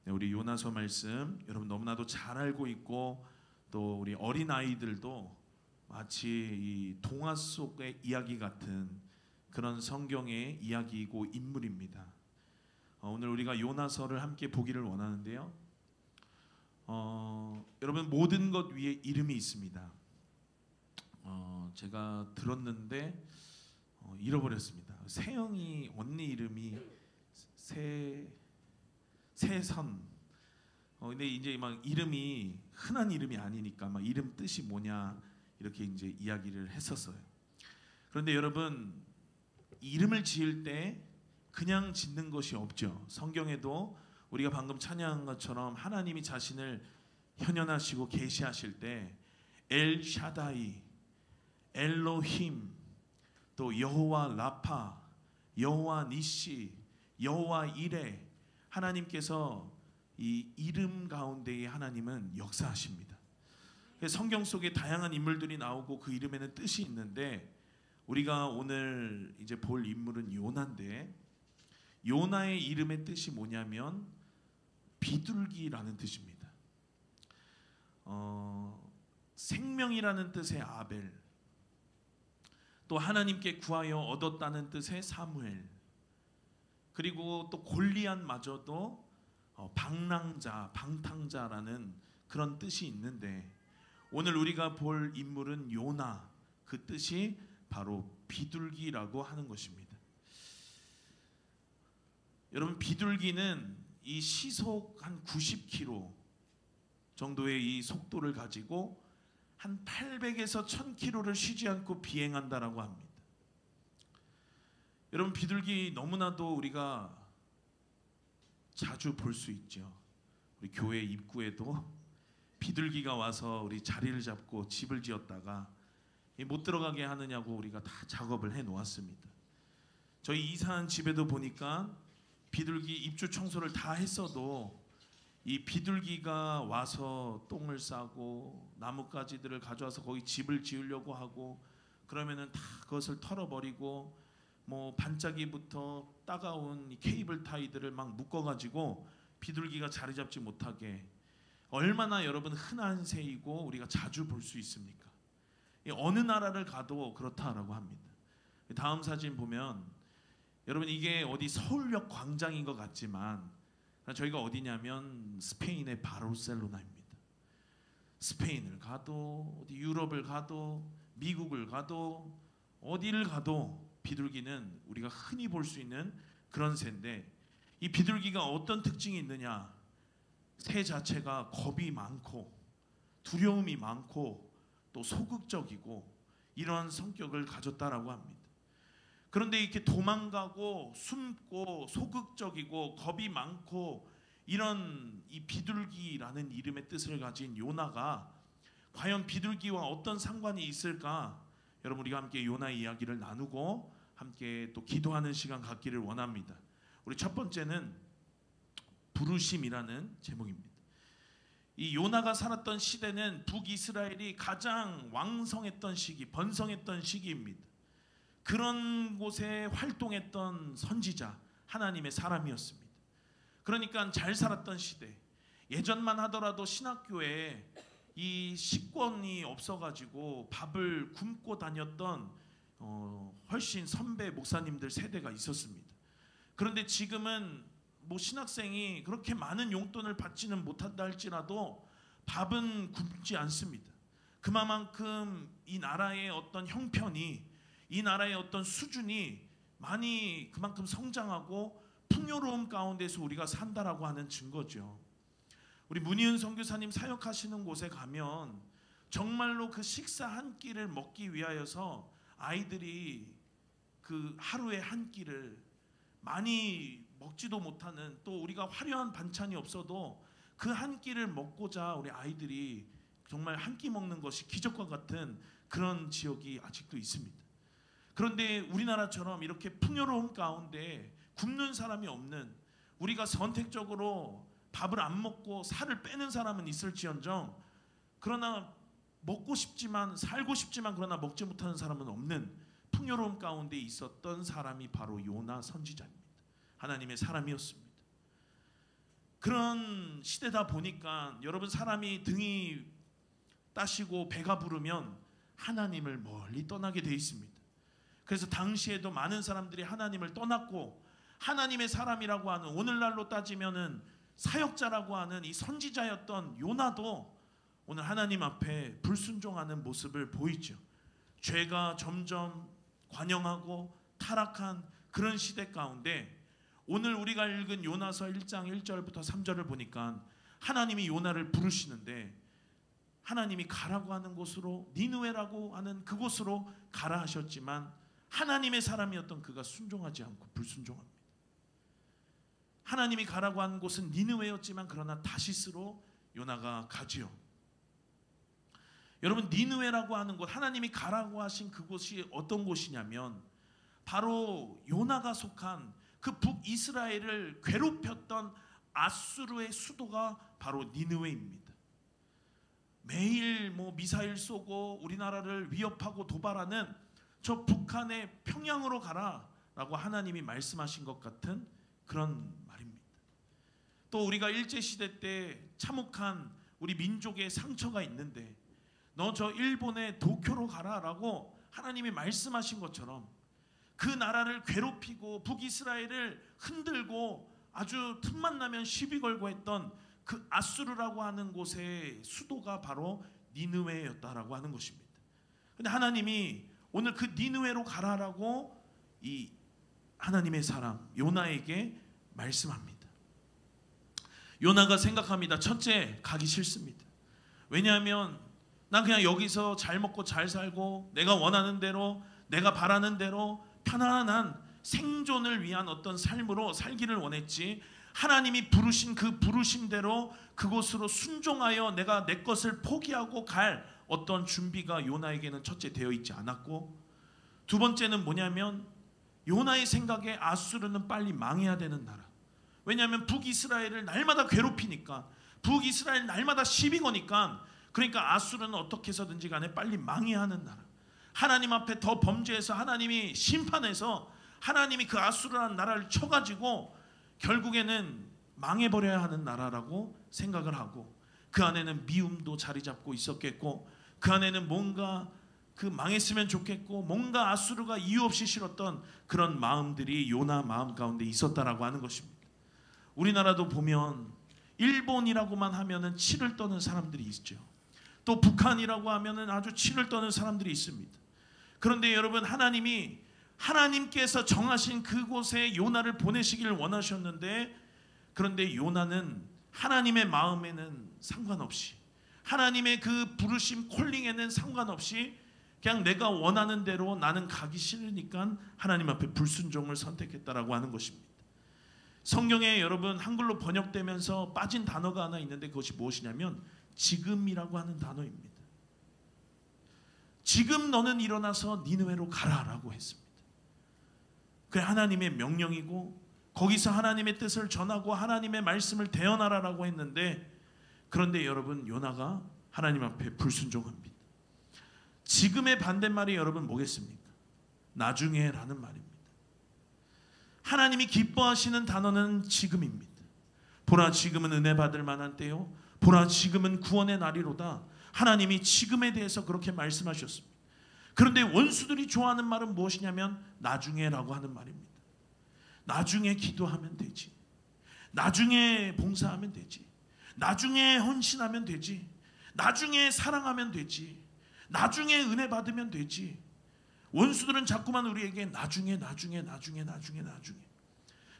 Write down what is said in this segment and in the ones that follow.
네, 우리 요나서 말씀 여러분 너무나도 잘 알고 있고 또 우리 어린 아이들도 마치 이 동화 속의 이야기 같은 그런 성경의 이야기이고 인물입니다. 오늘 우리가 요나서를 함께 보기를 원하는데요. 여러분 모든 것 위에 이름이 있습니다. 제가 들었는데 잃어버렸습니다. 세영이 언니 이름이 세선. 근데 이제 막 이름이 흔한 이름이 아니니까 막 이름 뜻이 뭐냐 이렇게 이제 이야기를 했었어요. 그런데 여러분 이름을 지을 때 그냥 짓는 것이 없죠. 성경에도 우리가 방금 찬양한 것처럼 하나님이 자신을 현현하시고 계시하실 때 엘샤다이, 엘로힘, 또 여호와 라파, 여호와 니시, 여호와 이레, 하나님께서 이 이름 가운데에 하나님은 역사하십니다. 성경 속에 다양한 인물들이 나오고 그 이름에는 뜻이 있는데 우리가 오늘 이제 볼 인물은 요나인데 요나의 이름의 뜻이 뭐냐면 비둘기라는 뜻입니다. 생명이라는 뜻의 아벨, 또 하나님께 구하여 얻었다는 뜻의 사무엘, 그리고 또 골리앗마저도 방랑자, 방탕자라는 그런 뜻이 있는데 오늘 우리가 볼 인물은 요나, 그 뜻이 바로 비둘기라고 하는 것입니다. 여러분 비둘기는 이 시속 한 90km 정도의 이 속도를 가지고 한 800에서 1000km를 쉬지 않고 비행한다라고 합니다. 여러분 비둘기 너무나도 우리가 자주 볼 수 있죠. 우리 교회 입구에도 비둘기가 와서 우리 자리를 잡고 집을 지었다가 못 들어가게 하느냐고 우리가 다 작업을 해 놓았습니다. 저희 이사한 집에도 보니까 비둘기 입주 청소를 다 했어도 이 비둘기가 와서 똥을 싸고 나뭇가지들을 가져와서 거기 집을 지으려고 하고 그러면은 다 그것을 털어버리고 뭐 반짝이부터 따가운 이 케이블 타이들을 막 묶어가지고 비둘기가 자리 잡지 못하게, 얼마나 여러분 흔한 새이고 우리가 자주 볼 수 있습니까? 어느 나라를 가도 그렇다라고 합니다. 다음 사진 보면 여러분 이게 어디 서울역 광장인 것 같지만 저희가 어디냐면 스페인의 바르셀로나입니다. 스페인을 가도 어디 유럽을 가도 미국을 가도 어디를 가도 비둘기는 우리가 흔히 볼 수 있는 그런 새인데 이 비둘기가 어떤 특징이 있느냐? 새 자체가 겁이 많고 두려움이 많고 또 소극적이고 이런 성격을 가졌다라고 합니다. 그런데 이렇게 도망가고 숨고 소극적이고 겁이 많고 이런 이 비둘기라는 이름의 뜻을 가진 요나가 과연 비둘기와 어떤 상관이 있을까? 여러분 우리가 함께 요나 이야기를 나누고 함께 또 기도하는 시간 갖기를 원합니다. 우리 첫 번째는 부르심이라는 제목입니다. 이 요나가 살았던 시대는 북이스라엘이 가장 왕성했던 시기, 번성했던 시기입니다. 그런 곳에 활동했던 선지자, 하나님의 사람이었습니다. 그러니까 잘 살았던 시대, 예전만 하더라도 신학교에 이 식권이 없어가지고 밥을 굶고 다녔던 훨씬 선배 목사님들 세대가 있었습니다. 그런데 지금은 뭐 신학생이 그렇게 많은 용돈을 받지는 못한다 할지라도 밥은 굶지 않습니다. 그만큼 이 나라의 어떤 형편이, 이 나라의 어떤 수준이 많이 그만큼 성장하고 풍요로움 가운데서 우리가 산다라고 하는 증거죠. 우리 문희은 선교사님 사역하시는 곳에 가면 정말로 그 식사 한 끼를 먹기 위하여서 아이들이 그 하루에 한 끼를 많이 먹지도 못하는, 또 우리가 화려한 반찬이 없어도 그 한 끼를 먹고자 우리 아이들이 정말 한 끼 먹는 것이 기적과 같은 그런 지역이 아직도 있습니다. 그런데 우리나라처럼 이렇게 풍요로움 가운데 굶는 사람이 없는, 우리가 선택적으로 밥을 안 먹고 살을 빼는 사람은 있을지언정 그러나 먹고 싶지만, 살고 싶지만 그러나 먹지 못하는 사람은 없는 풍요로움 가운데 있었던 사람이 바로 요나 선지자입니다. 하나님의 사람이었습니다. 그런 시대다 보니까 여러분, 사람이 등이 따시고 배가 부르면 하나님을 멀리 떠나게 돼 있습니다. 그래서 당시에도 많은 사람들이 하나님을 떠났고, 하나님의 사람이라고 하는, 오늘날로 따지면은 사역자라고 하는 이 선지자였던 요나도 오늘 하나님 앞에 불순종하는 모습을 보이죠. 죄가 점점 관영하고 타락한 그런 시대 가운데 오늘 우리가 읽은 요나서 1장 1절부터 3절을 보니까 하나님이 요나를 부르시는데, 하나님이 가라고 하는 곳으로, 니느웨라고 하는 그곳으로 가라 하셨지만 하나님의 사람이었던 그가 순종하지 않고 불순종합니다. 하나님이 가라고 한 곳은 니느웨였지만 그러나 다시스로 요나가 가지요. 여러분, 니느웨라고 하는 곳, 하나님이 가라고 하신 그곳이 어떤 곳이냐면 바로 요나가 속한 그 북이스라엘을 괴롭혔던 아수르의 수도가 바로 니느웨입니다. 매일 미사일 쏘고 우리나라를 위협하고 도발하는 저 북한의 평양으로 가라라고 하나님이 말씀하신 것 같은 그런 말입니다. 또 우리가 일제시대 때 참혹한 우리 민족의 상처가 있는데 너 저 일본의 도쿄로 가라라고 하나님이 말씀하신 것처럼 그 나라를 괴롭히고 북이스라엘을 흔들고 아주 틈만 나면 시비 걸고 했던 그 아수르라고 하는 곳의 수도가 바로 니느웨였다라고 하는 것입니다. 근데 하나님이 오늘 그 니느웨로 가라라고 이 하나님의 사람 요나에게 말씀합니다. 요나가 생각합니다. 첫째, 가기 싫습니다. 왜냐하면 난 그냥 여기서 잘 먹고 잘 살고 내가 원하는 대로, 내가 바라는 대로 편안한 생존을 위한 어떤 삶으로 살기를 원했지, 하나님이 부르신 그 부르심대로 그곳으로 순종하여 내가 내 것을 포기하고 갈 어떤 준비가 요나에게는 첫째 되어 있지 않았고, 두 번째는 뭐냐면 요나의 생각에 아수르는 빨리 망해야 되는 나라. 왜냐하면 북이스라엘을 날마다 괴롭히니까, 북이스라엘 날마다 시비 거니까, 그러니까 아수르는 어떻게 해서든지 간에 빨리 망해야 하는 나라. 하나님 앞에 더 범죄해서 하나님이 심판해서 하나님이 그 아수르라는 나라를 쳐가지고 결국에는 망해버려야 하는 나라라고 생각을 하고, 그 안에는 미움도 자리 잡고 있었겠고, 그 안에는 뭔가 그 망했으면 좋겠고, 뭔가 아수르가 이유 없이 싫었던 그런 마음들이 요나 마음 가운데 있었다라고 하는 것입니다. 우리나라도 보면 일본이라고만 하면은 치를 떠는 사람들이 있죠. 또 북한이라고 하면은 아주 치를 떠는 사람들이 있습니다. 그런데 여러분, 하나님께서 정하신 그곳에 요나를 보내시기를 원하셨는데, 그런데 요나는 하나님의 마음에는 상관없이, 하나님의 그 부르심 콜링에는 상관없이 그냥 내가 원하는 대로 나는 가기 싫으니까 하나님 앞에 불순종을 선택했다라고 하는 것입니다. 성경에 여러분 한글로 번역되면서 빠진 단어가 하나 있는데 그것이 무엇이냐면 지금이라고 하는 단어입니다. 지금 너는 일어나서 니느웨로 가라라고 했습니다. 그게 하나님의 명령이고, 거기서 하나님의 뜻을 전하고 하나님의 말씀을 대언하라라고 했는데, 그런데 여러분 요나가 하나님 앞에 불순종합니다. 지금의 반대말이 여러분 뭐겠습니까? 나중에라는 말입니다. 하나님이 기뻐하시는 단어는 지금입니다. 보라, 지금은 은혜 받을 만한 때요, 보라, 지금은 구원의 날이로다. 하나님이 지금에 대해서 그렇게 말씀하셨습니다. 그런데 원수들이 좋아하는 말은 무엇이냐면 나중에라고 하는 말입니다. 나중에 기도하면 되지, 나중에 봉사하면 되지, 나중에 헌신하면 되지, 나중에 사랑하면 되지, 나중에 은혜 받으면 되지. 원수들은 자꾸만 우리에게 나중에.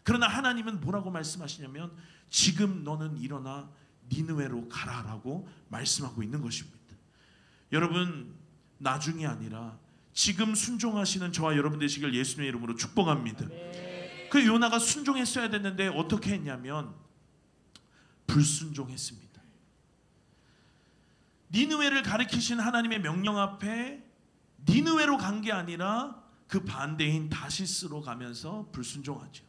그러나 하나님은 뭐라고 말씀하시냐면 지금 너는 일어나 니느웨로 가라라고 말씀하고 있는 것입니다. 여러분, 나중이 아니라 지금 순종하시는 저와 여러분 되시길 예수님의 이름으로 축복합니다. 그 요나가 순종했어야 됐는데 어떻게 했냐면 불순종했습니다. 니느웨를 가리키신 하나님의 명령 앞에 니느웨로 간 게 아니라 그 반대인 다시스로 가면서 불순종하죠.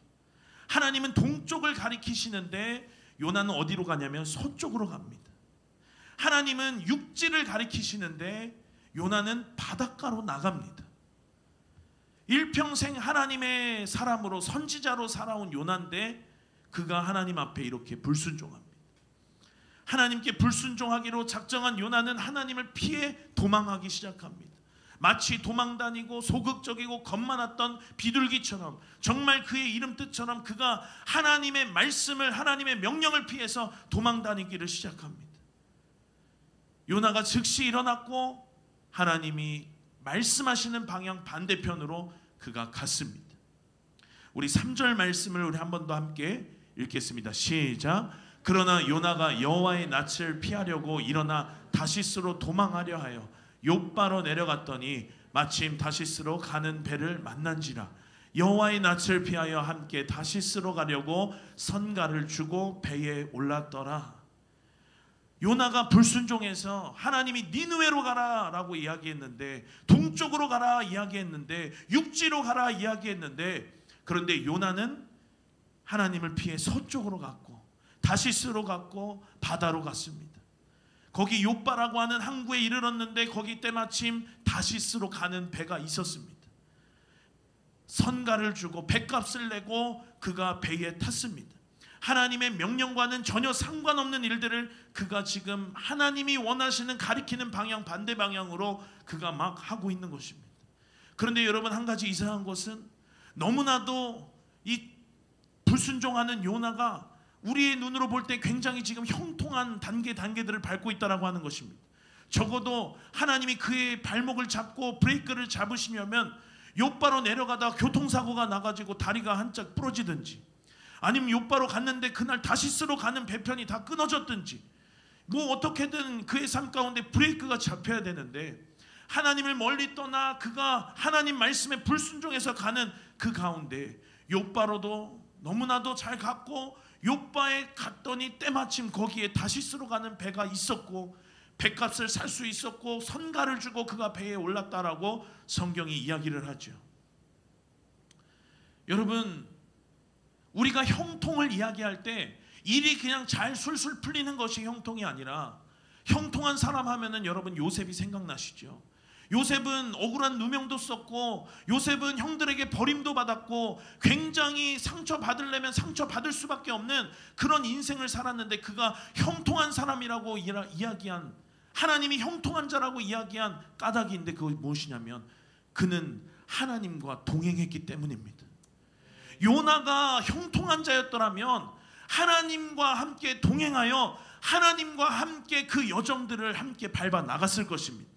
하나님은 동쪽을 가리키시는데 요나는 어디로 가냐면 서쪽으로 갑니다. 하나님은 육지를 가리키시는데 요나는 바닷가로 나갑니다. 일평생 하나님의 사람으로 선지자로 살아온 요나인데 그가 하나님 앞에 이렇게 불순종합니다. 하나님께 불순종하기로 작정한 요나는 하나님을 피해 도망하기 시작합니다. 마치 도망다니고 소극적이고 겁 많았던 비둘기처럼, 정말 그의 이름 뜻처럼 그가 하나님의 말씀을, 하나님의 명령을 피해서 도망다니기를 시작합니다. 요나가 즉시 일어났고 하나님이 말씀하시는 방향 반대편으로 그가 갔습니다. 우리 3절 말씀을 우리 한 번 더 함께 읽겠습니다. 시작. 그러나 요나가 여호와의 낯을 피하려고 일어나 다시스로 도망하려 하여 욥바로 내려갔더니 마침 다시스로 가는 배를 만난지라. 여호와의 낯을 피하여 함께 다시스로 가려고 선가를 주고 배에 올랐더라. 요나가 불순종해서 하나님이 니느웨로 가라 라고 이야기했는데, 동쪽으로 가라 이야기했는데, 육지로 가라 이야기했는데, 그런데 요나는 하나님을 피해 서쪽으로 갔고 다시스로 갔고 바다로 갔습니다. 거기 욥바라고 하는 항구에 이르렀는데 거기 때마침 다시스로 가는 배가 있었습니다. 선가를 주고 배값을 내고 그가 배에 탔습니다. 하나님의 명령과는 전혀 상관없는 일들을 그가 지금 하나님이 원하시는 가리키는 방향 반대 방향으로 그가 막 하고 있는 것입니다. 그런데 여러분, 한 가지 이상한 것은 너무나도 이 불순종하는 요나가 우리의 눈으로 볼 때 굉장히 지금 형통한 단계들을 밟고 있다라고 하는 것입니다. 적어도 하나님이 그의 발목을 잡고 브레이크를 잡으시려면 욥바로 내려가다 교통사고가 나가지고 다리가 한짝 부러지든지, 아니면 욥바로 갔는데 그날 다시스로 가는 배편이 다 끊어졌든지, 뭐 어떻게든 그의 삶 가운데 브레이크가 잡혀야 되는데, 하나님을 멀리 떠나 그가 하나님 말씀에 불순종해서 가는 그 가운데 욥바로도 너무나도 잘 갔고, 욥바에 갔더니 때마침 거기에 다시스로 가는 배가 있었고 배값을 살 수 있었고 선가를 주고 그가 배에 올랐다라고 성경이 이야기를 하죠. 여러분, 우리가 형통을 이야기할 때 일이 그냥 잘 술술 풀리는 것이 형통이 아니라, 형통한 사람 하면은 여러분 요셉이 생각나시죠? 요셉은 억울한 누명도 썼고, 요셉은 형들에게 버림도 받았고, 굉장히 상처받으려면 상처받을 수밖에 없는 그런 인생을 살았는데, 그가 형통한 사람이라고 이야기한, 하나님이 형통한 자라고 이야기한 까닭인데 그것이 무엇이냐면 그는 하나님과 동행했기 때문입니다. 요나가 형통한 자였더라면 하나님과 함께 동행하여 하나님과 함께 그 여정들을 함께 밟아 나갔을 것입니다.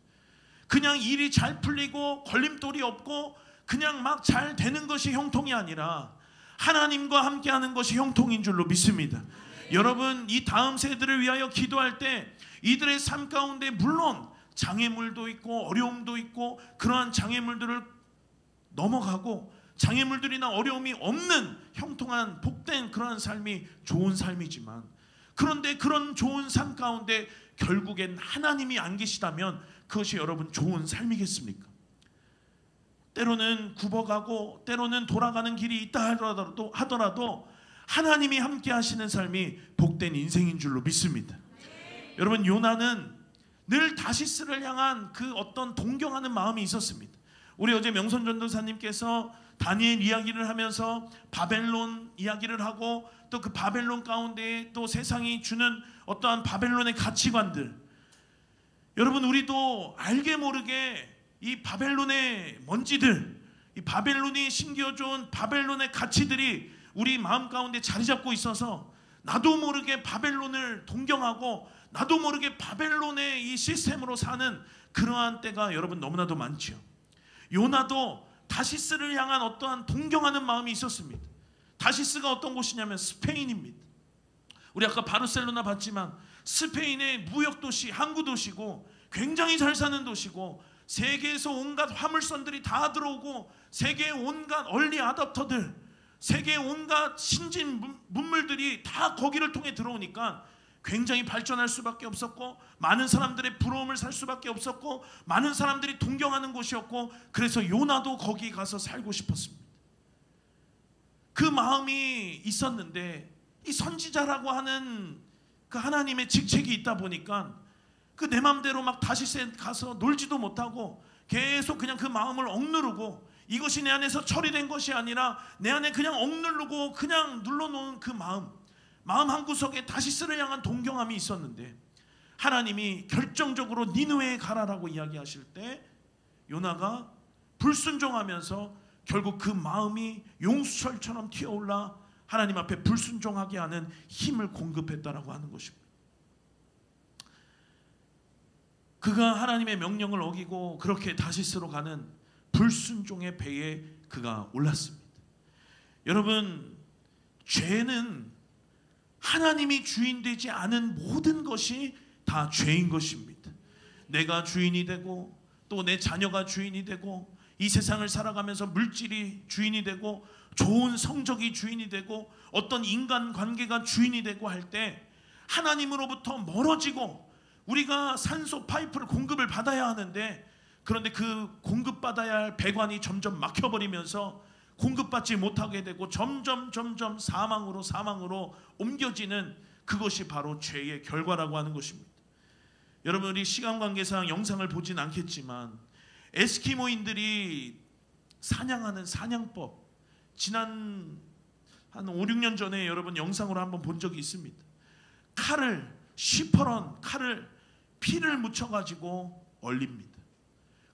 그냥 일이 잘 풀리고 걸림돌이 없고 그냥 막 잘 되는 것이 형통이 아니라 하나님과 함께하는 것이 형통인 줄로 믿습니다. 여러분, 이 다음 세대를 위하여 기도할 때 이들의 삶 가운데 물론 장애물도 있고 어려움도 있고, 그러한 장애물들을 넘어가고 장애물들이나 어려움이 없는 형통한 복된 그러한 삶이 좋은 삶이지만, 그런데 그런 좋은 삶 가운데 결국엔 하나님이 안 계시다면 그것이 여러분 좋은 삶이겠습니까? 때로는 굽어가고 때로는 돌아가는 길이 있다 하더라도 하나님이 함께 하시는 삶이 복된 인생인 줄로 믿습니다. 여러분, 요나는 늘 다시스를 향한 그 어떤 동경하는 마음이 있었습니다. 우리 어제 명선 전도사님께서 다니엘 이야기를 하면서 바벨론 이야기를 하고, 또 그 바벨론 가운데 또 세상이 주는 어떠한 바벨론의 가치관들, 여러분, 우리도 알게 모르게 이 바벨론의 먼지들, 이 바벨론이 심겨준 바벨론의 가치들이 우리 마음 가운데 자리 잡고 있어서 나도 모르게 바벨론을 동경하고 나도 모르게 바벨론의 이 시스템으로 사는 그러한 때가 여러분 너무나도 많죠. 요나도 다시스를 향한 어떠한 동경하는 마음이 있었습니다. 다시스가 어떤 곳이냐면 스페인입니다. 우리 아까 바르셀로나 봤지만 스페인의 무역도시, 항구도시고 굉장히 잘 사는 도시고, 세계에서 온갖 화물선들이 다 들어오고, 세계의 온갖 얼리 아답터들, 세계의 온갖 신진 문물들이 다 거기를 통해 들어오니까 굉장히 발전할 수밖에 없었고, 많은 사람들의 부러움을 살 수밖에 없었고, 많은 사람들이 동경하는 곳이었고, 그래서 요나도 거기 가서 살고 싶었습니다. 그 마음이 있었는데 이 선지자라고 하는 그 하나님의 직책이 있다 보니까 그 내 맘대로 막 다시 가서 놀지도 못하고 계속 그냥 그 마음을 억누르고 이것이 내 안에서 처리된 것이 아니라 내 안에 그냥 억누르고 그냥 눌러놓은 그 마음 한구석에 다시스를 향한 동경함이 있었는데, 하나님이 결정적으로 니느웨에 가라라고 이야기하실 때 요나가 불순종하면서 결국 그 마음이 용수철처럼 튀어올라 하나님 앞에 불순종하게 하는 힘을 공급했다라고 하는 것입니다. 그가 하나님의 명령을 어기고 그렇게 다시스로 가는 불순종의 배에 그가 올랐습니다. 여러분, 죄는 하나님이 주인 되지 않은 모든 것이 다 죄인 것입니다. 내가 주인이 되고 또 내 자녀가 주인이 되고 이 세상을 살아가면서 물질이 주인이 되고 좋은 성적이 주인이 되고 어떤 인간관계가 주인이 되고 할 때 하나님으로부터 멀어지고 우리가 산소 파이프를 공급을 받아야 하는데, 그런데 그 공급받아야 할 배관이 점점 막혀버리면서 공급받지 못하게 되고 점점 사망으로 옮겨지는 그것이 바로 죄의 결과라고 하는 것입니다. 여러분, 우리 시간 관계상 영상을 보진 않겠지만 에스키모인들이 사냥하는 사냥법, 지난 한 5, 6년 전에 여러분 영상으로 한번 본 적이 있습니다. 시퍼런 칼을 피를 묻혀가지고 얼립니다.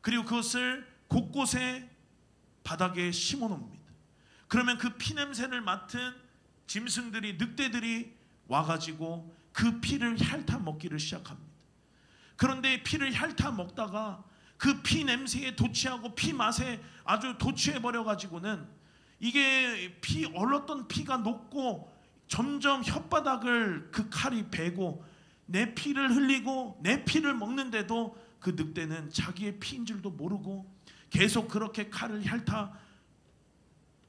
그리고 그것을 곳곳에 바닥에 심어 놓습니다. 그러면 그 피냄새를 맡은 짐승들이, 늑대들이 와가지고 그 피를 핥아 먹기를 시작합니다. 그런데 피를 핥아 먹다가 그 피 냄새에 도취하고 피 맛에 아주 도취해버려가지고는 이게 얼었던 피가 녹고 점점 혓바닥을 그 칼이 베고 내 피를 흘리고 내 피를 먹는데도 그 늑대는 자기의 피인 줄도 모르고 계속 그렇게 칼을 핥아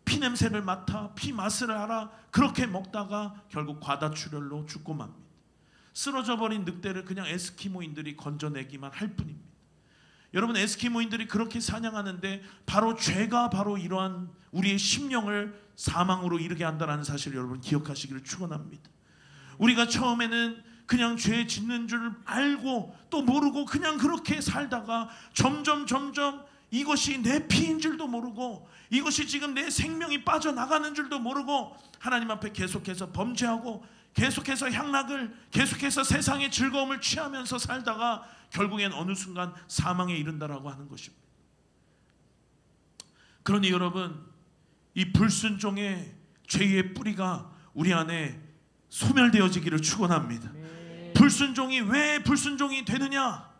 피 냄새를 맡아 피 맛을 알아 그렇게 먹다가 결국 과다출혈로 죽고 맙니다. 쓰러져 버린 늑대를 그냥 에스키모인들이 건져내기만 할 뿐입니다. 여러분, 에스키모인들이 그렇게 사냥하는데 바로 죄가 바로 이러한 우리의 심령을 사망으로 이르게 한다는 사실을 여러분 기억하시기를 축원합니다. 우리가 처음에는 그냥 죄 짓는 줄 알고 또 모르고 그냥 그렇게 살다가 점점 이것이 내 피인 줄도 모르고 이것이 지금 내 생명이 빠져나가는 줄도 모르고 하나님 앞에 계속해서 범죄하고 계속해서 향락을, 계속해서 세상의 즐거움을 취하면서 살다가 결국엔 어느 순간 사망에 이른다라고 하는 것입니다. 그러니 여러분, 이 불순종의 죄의 뿌리가 우리 안에 소멸되어지기를 축원합니다. 불순종이 왜 불순종이 되느냐?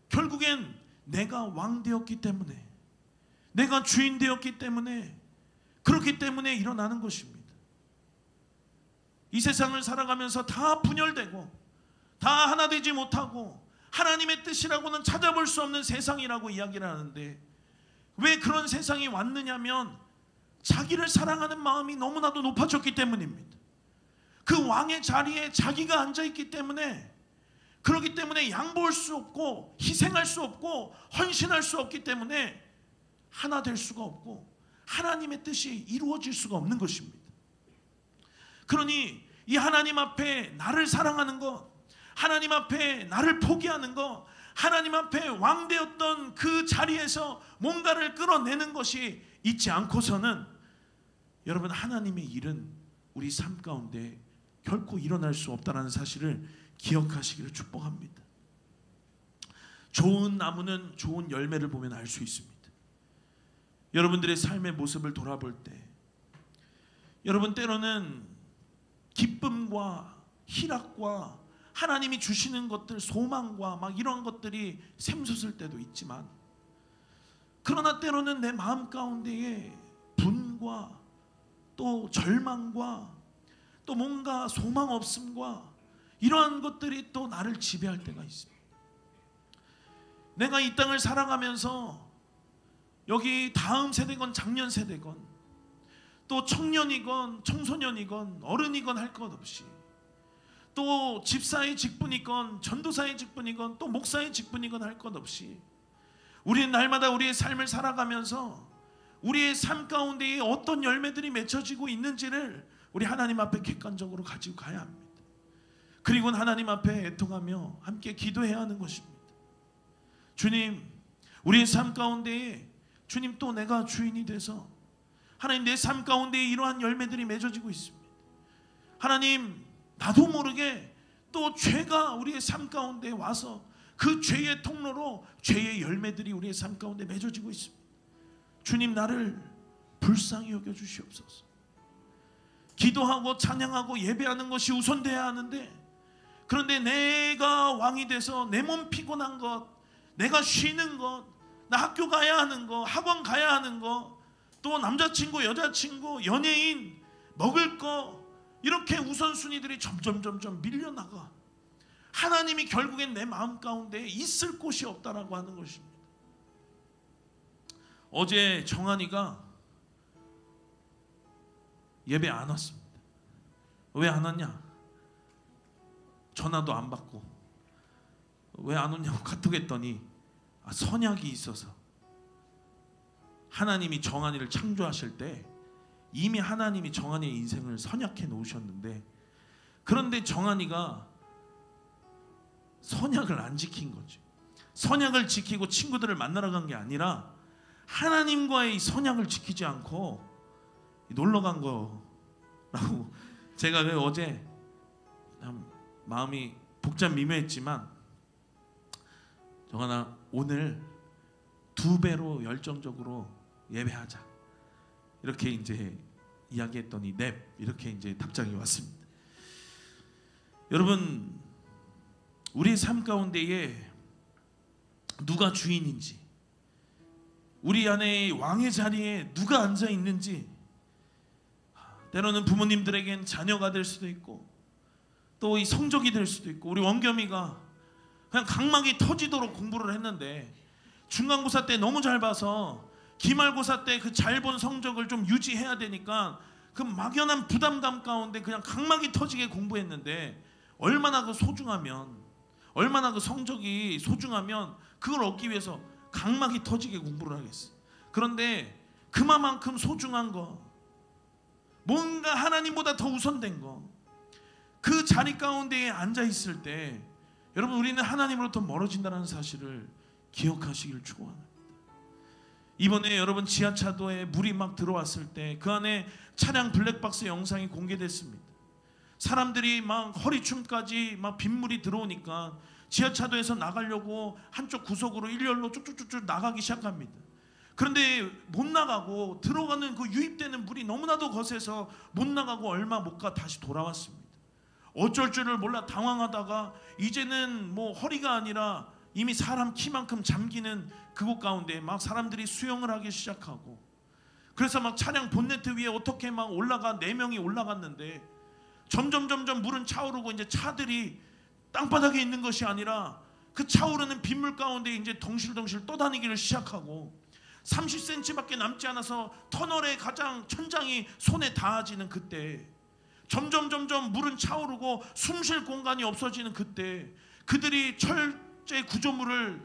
결국엔 내가 왕 되었기 때문에, 내가 주인 되었기 때문에, 그렇기 때문에 일어나는 것입니다. 이 세상을 살아가면서 다 분열되고 다 하나 되지 못하고 하나님의 뜻이라고는 찾아볼 수 없는 세상이라고 이야기를 하는데, 왜 그런 세상이 왔느냐면 자기를 사랑하는 마음이 너무나도 높아졌기 때문입니다. 그 왕의 자리에 자기가 앉아있기 때문에, 그렇기 때문에 양보할 수 없고 희생할 수 없고 헌신할 수 없기 때문에 하나 될 수가 없고 하나님의 뜻이 이루어질 수가 없는 것입니다. 그러니 이 하나님 앞에 나를 사랑하는 것, 하나님 앞에 나를 포기하는 것, 하나님 앞에 왕 되었던 그 자리에서 뭔가를 끌어내는 것이 있지 않고서는 여러분, 하나님의 일은 우리 삶 가운데 결코 일어날 수 없다는 사실을 기억하시기를 축복합니다. 좋은 나무는 좋은 열매를 보면 알 수 있습니다. 여러분들의 삶의 모습을 돌아볼 때 여러분, 때로는 기쁨과 희락과 하나님이 주시는 것들, 소망과 막 이런 것들이 샘솟을 때도 있지만, 그러나 때로는 내 마음 가운데에 분과 또 절망과 또 뭔가 소망 없음과 이러한 것들이 또 나를 지배할 때가 있습니다. 내가 이 땅을 살아가면서 여기 다음 세대건 작년 세대건 또 청년이건 청소년이건 어른이건 할 것 없이, 또 집사의 직분이건 전도사의 직분이건 또 목사의 직분이건 할 것 없이 우리는 날마다 우리의 삶을 살아가면서 우리의 삶 가운데에 어떤 열매들이 맺혀지고 있는지를 우리 하나님 앞에 객관적으로 가지고 가야 합니다. 그리고는 하나님 앞에 애통하며 함께 기도해야 하는 것입니다. 주님, 우리의 삶 가운데에 주님, 또 내가 주인이 돼서 하나님 내 삶 가운데 이러한 열매들이 맺어지고 있습니다. 하나님, 나도 모르게 또 죄가 우리의 삶 가운데 와서 그 죄의 통로로 죄의 열매들이 우리의 삶 가운데 맺어지고 있습니다. 주님, 나를 불쌍히 여겨 주시옵소서. 기도하고 찬양하고 예배하는 것이 우선돼야 하는데, 그런데 내가 왕이 돼서 내 몸 피곤한 것, 내가 쉬는 것, 나 학교 가야 하는 거, 학원 가야 하는 거, 또 남자친구, 여자친구, 연예인, 먹을 거, 이렇게 우선순위들이 점점 밀려나가 하나님이 결국엔 내 마음 가운데 있을 곳이 없다라고 하는 것입니다. 어제 정한이가 예배 안 왔습니다. 왜 안 왔냐? 전화도 안 받고 왜 안 오냐고 카톡했더니 선약이 있어서, 하나님이 정한이를 창조하실 때 이미 하나님이 정한이의 인생을 선약해 놓으셨는데, 그런데 정한이가 선약을 안 지킨 거지. 선약을 지키고 친구들을 만나러 간 게 아니라 하나님과의 선약을 지키지 않고 놀러 간 거라고. 제가 어제 마음이 복잡 미묘했지만, 정한아, 오늘 2배로 열정적으로 예배하자, 이렇게 이제 이야기했더니 넵, 이렇게 이제 답장이 왔습니다. 여러분, 우리 삶 가운데에 누가 주인인지, 우리 안에 왕의 자리에 누가 앉아 있는지, 때로는 부모님들에겐 자녀가 될 수도 있고 또 이 성적이 될 수도 있고, 우리 원겸이가 그냥 각막이 터지도록 공부를 했는데 중간고사 때 너무 잘 봐서 기말고사 때 그 잘 본 성적을 좀 유지해야 되니까 그 막연한 부담감 가운데 그냥 각막이 터지게 공부했는데, 얼마나 그 소중하면, 얼마나 그 성적이 소중하면 그걸 얻기 위해서 각막이 터지게 공부를 하겠어. 그런데 그만큼 소중한 거, 뭔가 하나님보다 더 우선된 거, 그 자리 가운데에 앉아 있을 때 여러분, 우리는 하나님으로부터 멀어진다는 사실을 기억하시길 축원합니다. 이번에 여러분 지하차도에 물이 막 들어왔을 때 그 안에 차량 블랙박스 영상이 공개됐습니다. 사람들이 막 허리춤까지 막 빗물이 들어오니까 지하차도에서 나가려고 한쪽 구석으로 일렬로 쭉쭉쭉쭉 나가기 시작합니다. 그런데 못 나가고, 들어가는 그 유입되는 물이 너무나도 거세서 못 나가고 얼마 못 가 다시 돌아왔습니다. 어쩔 줄을 몰라 당황하다가 이제는 뭐 허리가 아니라 이미 사람 키만큼 잠기는 그곳 가운데 막 사람들이 수영을 하기 시작하고, 그래서 막 차량 본네트 위에 어떻게 막 올라가 4명이 올라갔는데, 점점 물은 차오르고 이제 차들이 땅바닥에 있는 것이 아니라 그 차오르는 빗물 가운데 이제 덩실덩실 떠다니기를 시작하고, 30cm밖에 남지 않아서 터널의 가장 천장이 손에 닿아지는 그때, 점점 물은 차오르고 숨 쉴 공간이 없어지는 그때, 그들이 철제 구조물을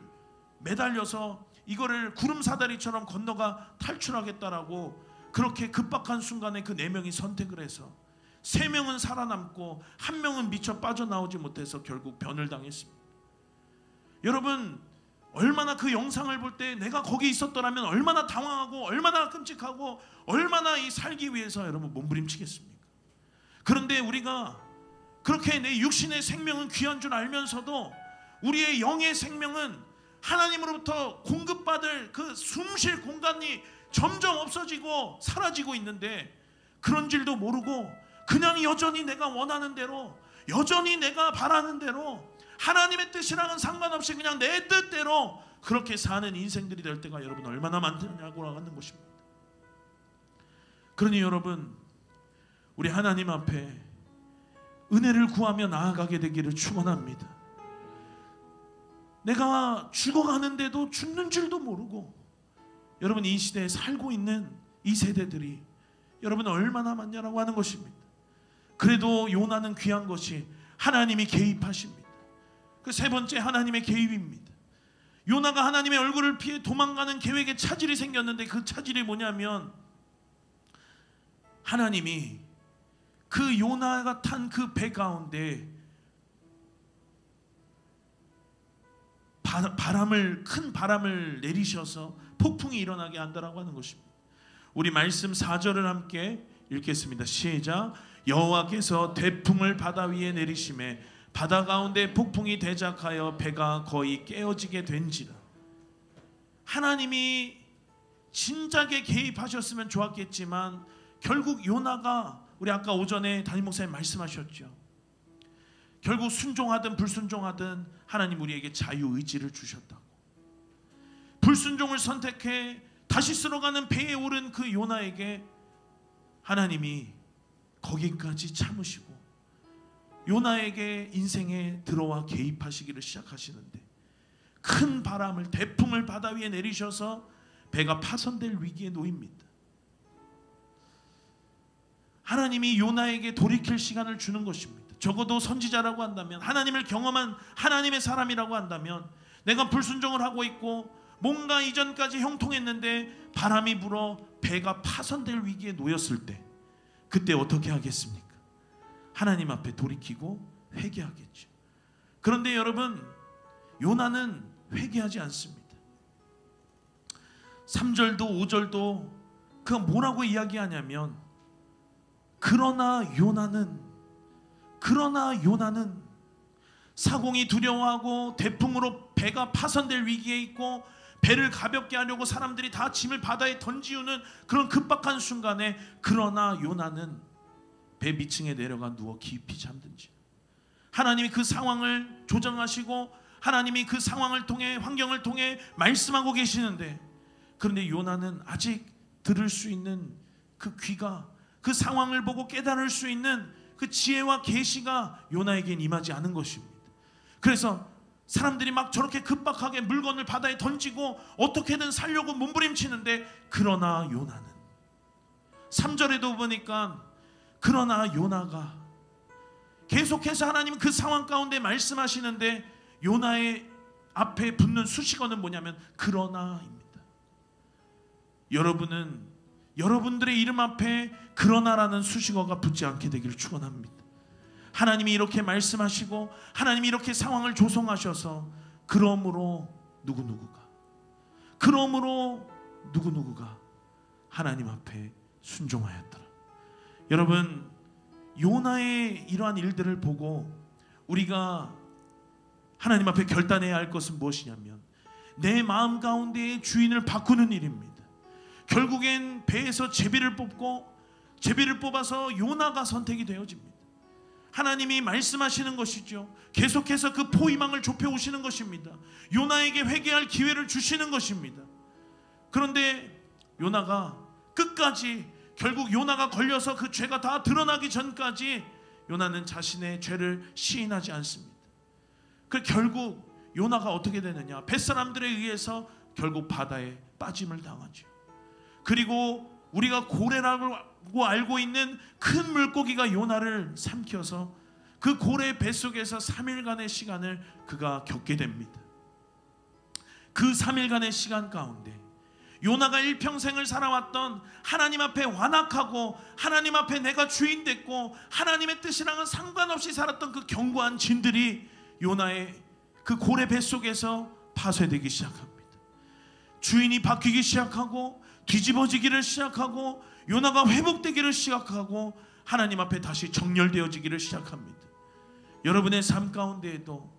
매달려서 이거를 구름사다리처럼 건너가 탈출하겠다라고 그렇게 급박한 순간에 그 4명이 선택을 해서 3명은 살아남고 1명은 미처 빠져나오지 못해서 결국 변을 당했습니다. 여러분, 얼마나 그 영상을 볼 때 내가 거기 있었더라면 얼마나 당황하고 얼마나 끔찍하고 얼마나 이 살기 위해서 여러분 몸부림치겠습니까? 그런데 우리가 그렇게 내 육신의 생명은 귀한 줄 알면서도 우리의 영의 생명은 하나님으로부터 공급받을 그 숨쉴 공간이 점점 없어지고 사라지고 있는데, 그런 줄도 모르고 그냥 여전히 내가 원하는 대로, 여전히 내가 바라는 대로, 하나님의 뜻이랑은 상관없이 그냥 내 뜻대로 그렇게 사는 인생들이 될 때가 여러분 얼마나 많느냐고 하는 것입니다. 그러니 여러분, 우리 하나님 앞에 은혜를 구하며 나아가게 되기를 축원합니다. 내가 죽어가는데도 죽는 줄도 모르고, 여러분 이 시대에 살고 있는 이 세대들이 여러분 얼마나 많냐라고 하는 것입니다. 그래도 요나는 귀한 것이 하나님이 개입하십니다. 그 3번째 하나님의 개입입니다. 요나가 하나님의 얼굴을 피해 도망가는 계획에 차질이 생겼는데, 그 차질이 뭐냐면 하나님이 그 요나가 탄 그 배 가운데 큰 바람을 내리셔서 폭풍이 일어나게 한다라고 하는 것입니다. 우리 말씀 4절을 함께 읽겠습니다. 시작. 여호와께서 태풍을 바다 위에 내리심에 바다 가운데 폭풍이 대작하여 배가 거의 깨어지게 된지라. 하나님이 진작에 개입하셨으면 좋았겠지만 결국 요나가, 우리 아까 오전에 담임 목사님 말씀하셨죠. 결국 순종하든 불순종하든 하나님 우리에게 자유의지를 주셨다고. 불순종을 선택해 다시 쓸어가는 배에 오른 그 요나에게 하나님이 거기까지 참으시고 요나에게 인생에 들어와 개입하시기를 시작하시는데, 큰 바람을, 태풍을 바다 위에 내리셔서 배가 파손될 위기에 놓입니다. 하나님이 요나에게 돌이킬 시간을 주는 것입니다. 적어도 선지자라고 한다면, 하나님을 경험한 하나님의 사람이라고 한다면, 내가 불순종을 하고 있고 뭔가 이전까지 형통했는데 바람이 불어 배가 파손될 위기에 놓였을 때, 그때 어떻게 하겠습니까? 하나님 앞에 돌이키고 회개하겠죠. 그런데 여러분, 요나는 회개하지 않습니다. 3절도 5절도 그가 뭐라고 이야기하냐면, 그러나 요나는 사공이 두려워하고 태풍으로 배가 파손될 위기에 있고 배를 가볍게 하려고 사람들이 다 짐을 바다에 던지우는 그런 급박한 순간에, 그러나 요나는 배 밑층에 내려가 누워 깊이 잠든지. 하나님이 그 상황을 조정하시고 하나님이 그 상황을 통해, 환경을 통해 말씀하고 계시는데, 그런데 요나는 아직 들을 수 있는 그 귀가, 그 상황을 보고 깨달을 수 있는 그 지혜와 계시가 요나에겐 임하지 않은 것입니다. 그래서 사람들이 막 저렇게 급박하게 물건을 바다에 던지고 어떻게든 살려고 몸부림치는데, 그러나 요나는, 3절에도 보니까 그러나 요나가 계속해서 하나님은 그 상황 가운데 말씀하시는데, 요나의 앞에 붙는 수식어는 뭐냐면 그러나입니다. 여러분은 여러분들의 이름 앞에 그러나라는 수식어가 붙지 않게 되기를 축원합니다. 하나님이 이렇게 말씀하시고 하나님이 이렇게 상황을 조성하셔서, 그러므로 누구누구가 하나님 앞에 순종하였더라. 여러분, 요나의 이러한 일들을 보고 우리가 하나님 앞에 결단해야 할 것은 무엇이냐면, 내 마음 가운데의 주인을 바꾸는 일입니다. 결국엔 배에서 제비를 뽑고, 제비를 뽑아서 요나가 선택이 되어집니다. 하나님이 말씀하시는 것이죠. 계속해서 그 포위망을 좁혀오시는 것입니다. 요나에게 회개할 기회를 주시는 것입니다. 그런데 요나가 끝까지, 결국 요나가 걸려서 그 죄가 다 드러나기 전까지 요나는 자신의 죄를 시인하지 않습니다. 그 결국 요나가 어떻게 되느냐, 뱃사람들에 의해서 결국 바다에 빠짐을 당하죠. 그리고 우리가 고래라고 알고 있는 큰 물고기가 요나를 삼켜서 그 고래 뱃속에서 3일간의 시간을 그가 겪게 됩니다. 그 3일간의 시간 가운데 요나가 일평생을 살아왔던 하나님 앞에 완악하고 하나님 앞에 내가 주인 됐고 하나님의 뜻이랑은 상관없이 살았던 그 견고한 진들이 요나의 그 고래 뱃속에서 파쇄되기 시작합니다. 주인이 바뀌기 시작하고 뒤집어지기를 시작하고 요나가 회복되기를 시작하고 하나님 앞에 다시 정렬되어지기를 시작합니다. 여러분의 삶 가운데에도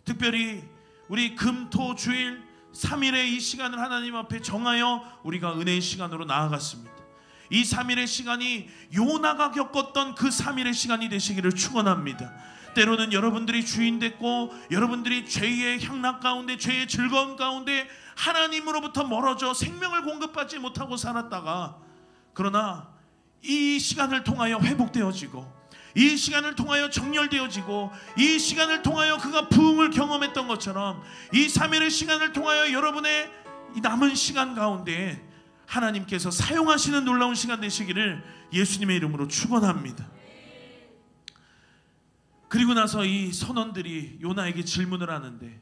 특별히 우리 금토 주일 3일의 이 시간을 하나님 앞에 정하여 우리가 은혜의 시간으로 나아갔습니다. 이 3일의 시간이 요나가 겪었던 그 3일의 시간이 되시기를 축원합니다. 때로는 여러분들이 주인 됐고 여러분들이 죄의 향락 가운데, 죄의 즐거움 가운데 하나님으로부터 멀어져 생명을 공급받지 못하고 살았다가, 그러나 이 시간을 통하여 회복되어지고, 이 시간을 통하여 정렬되어지고, 이 시간을 통하여 그가 부흥을 경험했던 것처럼 이 3일의 시간을 통하여 여러분의 이 남은 시간 가운데 하나님께서 사용하시는 놀라운 시간 되시기를 예수님의 이름으로 축원합니다. 그리고 나서 이 선원들이 요나에게 질문을 하는데,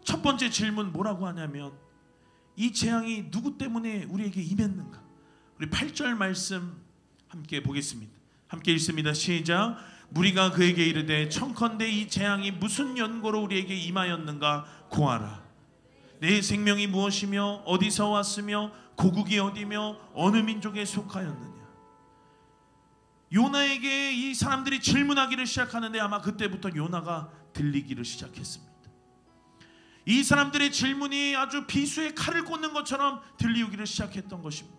첫 번째 질문 뭐라고 하냐면, 이 재앙이 누구 때문에 우리에게 임했는가? 우리 8절 말씀 함께 보겠습니다. 함께 읽습니다. 시작. 무리가 그에게 이르되 청컨대 이 재앙이 무슨 연고로 우리에게 임하였는가 고하라. 내 생명이 무엇이며 어디서 왔으며 고국이 어디며 어느 민족에 속하였느냐. 요나에게 이 사람들이 질문하기를 시작하는데 아마 그때부터 요나가 들리기를 시작했습니다. 이 사람들의 질문이 아주 비수의 칼을 꽂는 것처럼 들리기를 시작했던 것입니다.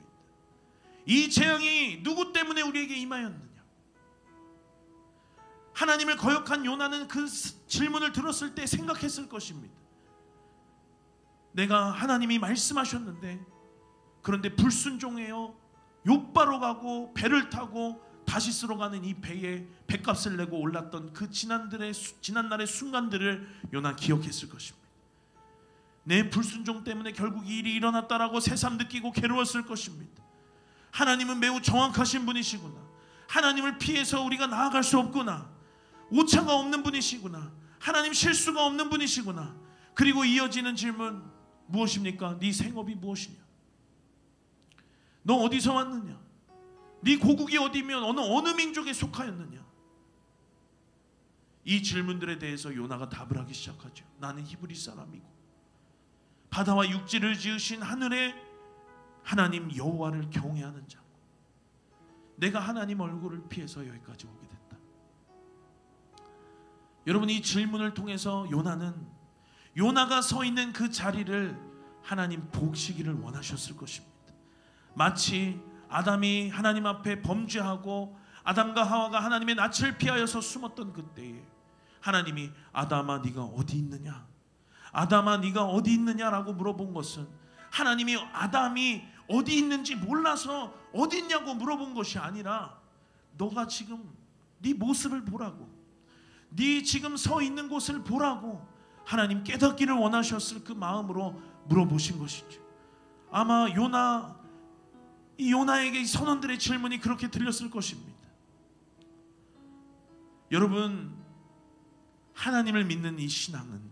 이 재앙이 누구 때문에 우리에게 임하였느냐. 하나님을 거역한 요나는 그 질문을 들었을 때 생각했을 것입니다. 내가 하나님이 말씀하셨는데 그런데 불순종해요. 욥바로 가고 배를 타고 다시스로 가는 이 배에 배값을 내고 올랐던 그 지난날의 순간들을 요나 기억했을 것입니다. 내 불순종 때문에 결국 이 일이 일어났다라고 새삼 느끼고 괴로웠을 것입니다. 하나님은 매우 정확하신 분이시구나. 하나님을 피해서 우리가 나아갈 수 없구나. 오차가 없는 분이시구나. 하나님 실수가 없는 분이시구나. 그리고 이어지는 질문 무엇입니까? 네 생업이 무엇이냐? 너 어디서 왔느냐? 네 고국이 어디면 어느 민족에 속하였느냐? 이 질문들에 대해서 요나가 답을 하기 시작하죠. 나는 히브리 사람이고 바다와 육지를 지으신 하늘의 하나님 여호와를 경외하는 자고 내가 하나님 얼굴을 피해서 여기까지 오게 됐다. 여러분, 이 질문을 통해서 요나가 서 있는 그 자리를 하나님 보시기를 원하셨을 것입니다. 마치 아담이 하나님 앞에 범죄하고 아담과 하와가 하나님의 낯을 피하여서 숨었던 그때에 하나님이 아담아 네가 어디 있느냐, 아담아 네가 어디 있느냐라고 물어본 것은 하나님이 아담이 어디 있는지 몰라서 어디 있냐고 물어본 것이 아니라 너가 지금 네 모습을 보라고, 네 지금 서 있는 곳을 보라고 하나님 깨닫기를 원하셨을 그 마음으로 물어보신 것이죠. 아마 요나에게 이 선원들의 질문이 그렇게 들렸을 것입니다. 여러분, 하나님을 믿는 이 신앙은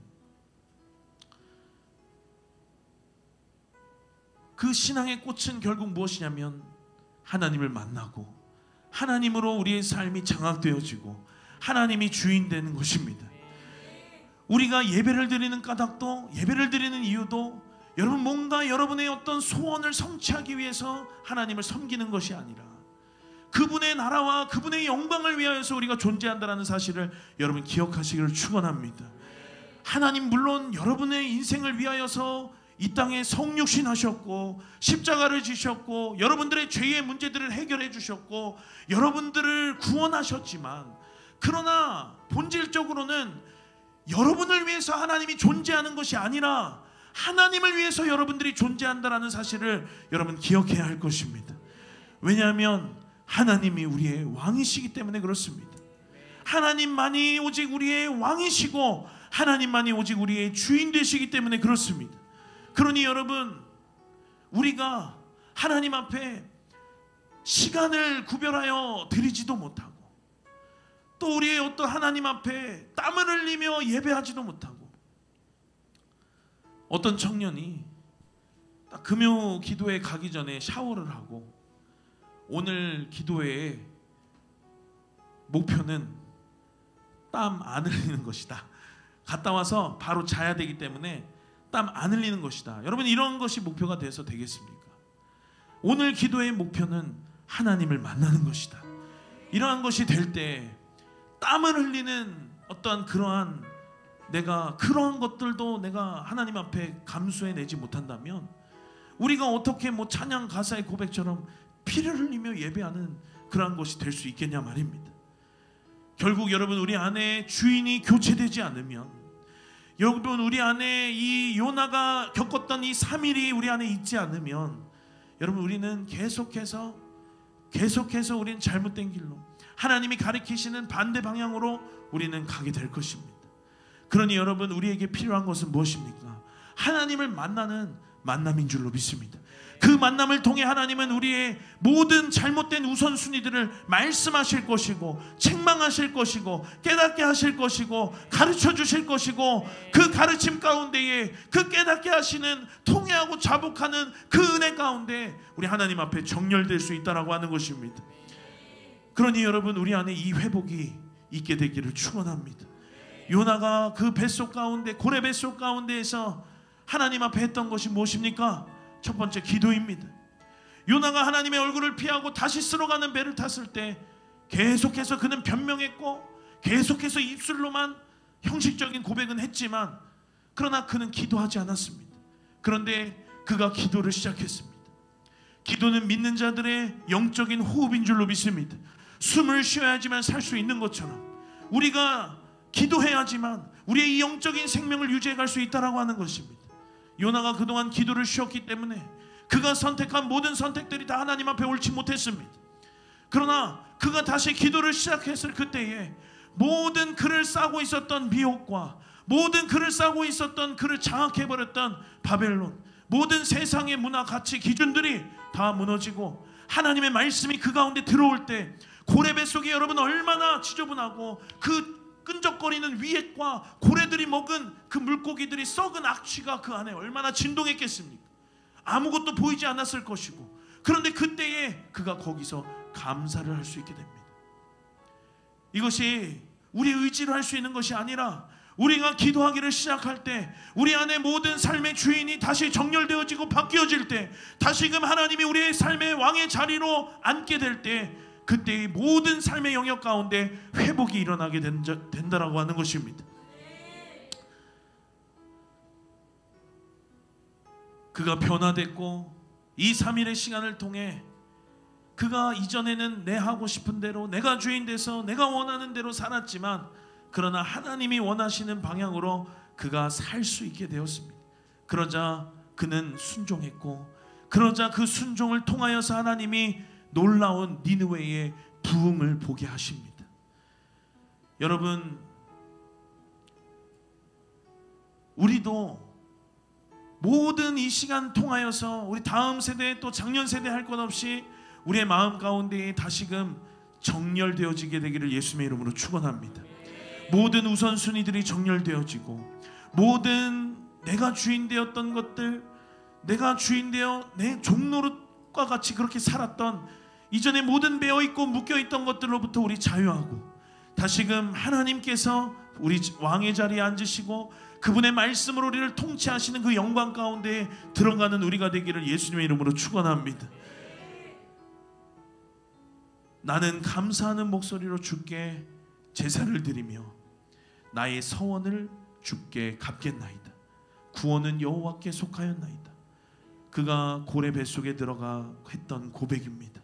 그 신앙의 꽃은 결국 무엇이냐면 하나님을 만나고 하나님으로 우리의 삶이 장악되어지고 하나님이 주인 되는 것입니다. 우리가 예배를 드리는 까닭도, 예배를 드리는 이유도 여러분 뭔가 여러분의 어떤 소원을 성취하기 위해서 하나님을 섬기는 것이 아니라 그분의 나라와 그분의 영광을 위하여서 우리가 존재한다는 사실을 여러분 기억하시기를 축원합니다. 하나님 물론 여러분의 인생을 위하여서 이 땅에 성육신 하셨고 십자가를 지셨고 여러분들의 죄의 문제들을 해결해 주셨고 여러분들을 구원하셨지만, 그러나 본질적으로는 여러분을 위해서 하나님이 존재하는 것이 아니라 하나님을 위해서 여러분들이 존재한다는 사실을 여러분 기억해야 할 것입니다. 왜냐하면 하나님이 우리의 왕이시기 때문에 그렇습니다. 하나님만이 오직 우리의 왕이시고 하나님만이 오직 우리의 주인 되시기 때문에 그렇습니다. 그러니 여러분, 우리가 하나님 앞에 시간을 구별하여 드리지도 못하고 또 우리의 어떤 하나님 앞에 땀을 흘리며 예배하지도 못하고, 어떤 청년이 딱 금요 기도회 가기 전에 샤워를 하고 오늘 기도회의 목표는 땀 안 흘리는 것이다. 갔다 와서 바로 자야 되기 때문에 땀 안 흘리는 것이다. 여러분, 이런 것이 목표가 돼서 되겠습니까? 오늘 기도의 목표는 하나님을 만나는 것이다. 이러한 것이 될 때 땀을 흘리는 어떠한 그러한 그러한 것들도 내가 하나님 앞에 감수해내지 못한다면 우리가 어떻게 찬양 가사의 고백처럼 피를 흘리며 예배하는 그러한 것이 될 수 있겠냐 말입니다. 결국 여러분, 우리 안에 주인이 교체되지 않으면, 여러분 우리 안에 이 요나가 겪었던 이 3일이 우리 안에 있지 않으면 여러분 우리는 계속해서 우리는 잘못된 길로 하나님이 가리키시는 반대 방향으로 우리는 가게 될 것입니다. 그러니 여러분, 우리에게 필요한 것은 무엇입니까? 하나님을 만나는 만남인 줄로 믿습니다. 그 만남을 통해 하나님은 우리의 모든 잘못된 우선순위들을 말씀하실 것이고 책망하실 것이고 깨닫게 하실 것이고 가르쳐 주실 것이고, 그 가르침 가운데에 그 깨닫게 하시는 통회하고 자복하는 그 은혜 가운데 우리 하나님 앞에 정렬될 수 있다라고 하는 것입니다. 그러니 여러분, 우리 안에 이 회복이 있게 되기를 축원합니다. 요나가 그 뱃속 가운데, 고래 뱃속 가운데에서 하나님 앞에 했던 것이 무엇입니까? 첫 번째, 기도입니다. 요나가 하나님의 얼굴을 피하고 다시 쓸어가는 배를 탔을 때 계속해서 그는 변명했고 계속해서 입술로만 형식적인 고백은 했지만 그러나 그는 기도하지 않았습니다. 그런데 그가 기도를 시작했습니다. 기도는 믿는 자들의 영적인 호흡인 줄로 믿습니다. 숨을 쉬어야지만 살 수 있는 것처럼 우리가 기도해야지만 우리의 이 영적인 생명을 유지해 갈 수 있다라고 하는 것입니다. 요나가 그동안 기도를 쉬었기 때문에 그가 선택한 모든 선택들이 다 하나님 앞에 옳지 못했습니다. 그러나 그가 다시 기도를 시작했을 그때에 모든 그를 싸고 있었던 미혹과 모든 그를 싸고 있었던 그를 장악해버렸던 바벨론, 모든 세상의 문화, 가치, 기준들이 다 무너지고 하나님의 말씀이 그 가운데 들어올 때 고레 뱃속에 여러분 얼마나 지저분하고 그 끈적거리는 위액과 고래들이 먹은 그 물고기들이 썩은 악취가 그 안에 얼마나 진동했겠습니까? 아무것도 보이지 않았을 것이고, 그런데 그때에 그가 거기서 감사를 할 수 있게 됩니다. 이것이 우리 의지로 할 수 있는 것이 아니라 우리가 기도하기를 시작할 때 우리 안에 모든 삶의 주인이 다시 정렬되어지고 바뀌어질 때 다시금 하나님이 우리의 삶의 왕의 자리로 앉게 될 때 그때의 모든 삶의 영역 가운데 회복이 일어나게 된다라고 하는 것입니다. 그가 변화됐고 2, 3일의 시간을 통해 그가 이전에는 내 하고 싶은 대로 내가 주인 돼서 내가 원하는 대로 살았지만 그러나 하나님이 원하시는 방향으로 그가 살 수 있게 되었습니다. 그러자 그는 순종했고 그러자 그 순종을 통하여서 하나님이 놀라운 니느웨의 부흥을 보게 하십니다. 여러분, 우리도 모든 이 시간 통하여서 우리 다음 세대 또 작년 세대 할 것 없이 우리의 마음 가운데 다시금 정렬되어지게 되기를 예수님의 이름으로 축원합니다. 모든 우선순위들이 정렬되어지고 모든 내가 주인 되었던 것들, 내가 주인 되어 내 종노릇과 같이 그렇게 살았던 이전에 모든 배어있고 묶여있던 것들로부터 우리 자유하고 다시금 하나님께서 우리 왕의 자리에 앉으시고 그분의 말씀으로 우리를 통치하시는 그 영광 가운데 들어가는 우리가 되기를 예수님의 이름으로 축원합니다. 나는 감사하는 목소리로 주께 제사를 드리며 나의 서원을 주께 갚겠나이다. 구원은 여호와께 속하였나이다. 그가 고레 뱃속에 들어가 했던 고백입니다.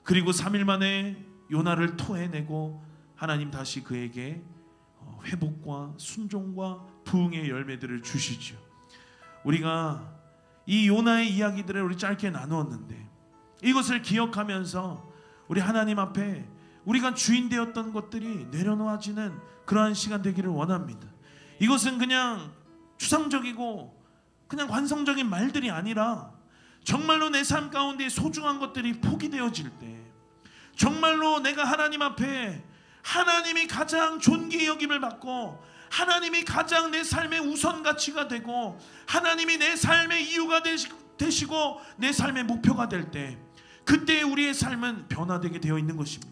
그리고 3일 만에 요나를 토해내고 하나님 다시 그에게 회복과 순종과 부흥의 열매들을 주시죠. 우리가 이 요나의 이야기들을 우리 짧게 나누었는데 이것을 기억하면서 우리 하나님 앞에 우리가 주인 되었던 것들이 내려놓아지는 그러한 시간 되기를 원합니다. 이것은 그냥 추상적이고 그냥 관성적인 말들이 아니라 정말로 내 삶 가운데 소중한 것들이 포기되어질 때 정말로 내가 하나님 앞에 하나님이 가장 존귀의 여김을 받고 하나님이 가장 내 삶의 우선 가치가 되고 하나님이 내 삶의 이유가 되시고 내 삶의 목표가 될 때 그때 우리의 삶은 변화되게 되어 있는 것입니다.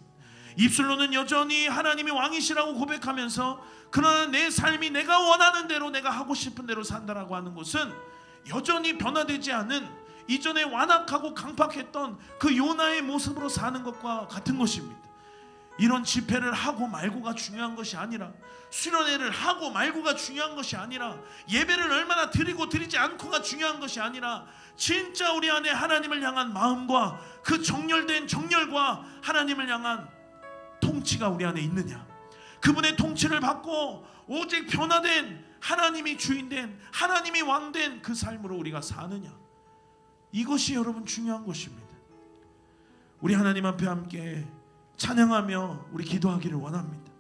입술로는 여전히 하나님이 왕이시라고 고백하면서 그러나 내 삶이 내가 원하는 대로 내가 하고 싶은 대로 산다라고 하는 것은 여전히 변화되지 않은 이전에 완악하고 강팍했던 그 요나의 모습으로 사는 것과 같은 것입니다. 이런 집회를 하고 말고가 중요한 것이 아니라 수련회를 하고 말고가 중요한 것이 아니라 예배를 얼마나 드리고 드리지 않고가 중요한 것이 아니라 진짜 우리 안에 하나님을 향한 마음과 그 정렬된 정열과 하나님을 향한 통치가 우리 안에 있느냐, 그분의 통치를 받고 오직 변화된 하나님이 주인된 하나님이 왕된 그 삶으로 우리가 사느냐, 이것이 여러분 중요한 것입니다. 우리 하나님 앞에 함께 찬양하며 우리 기도하기를 원합니다.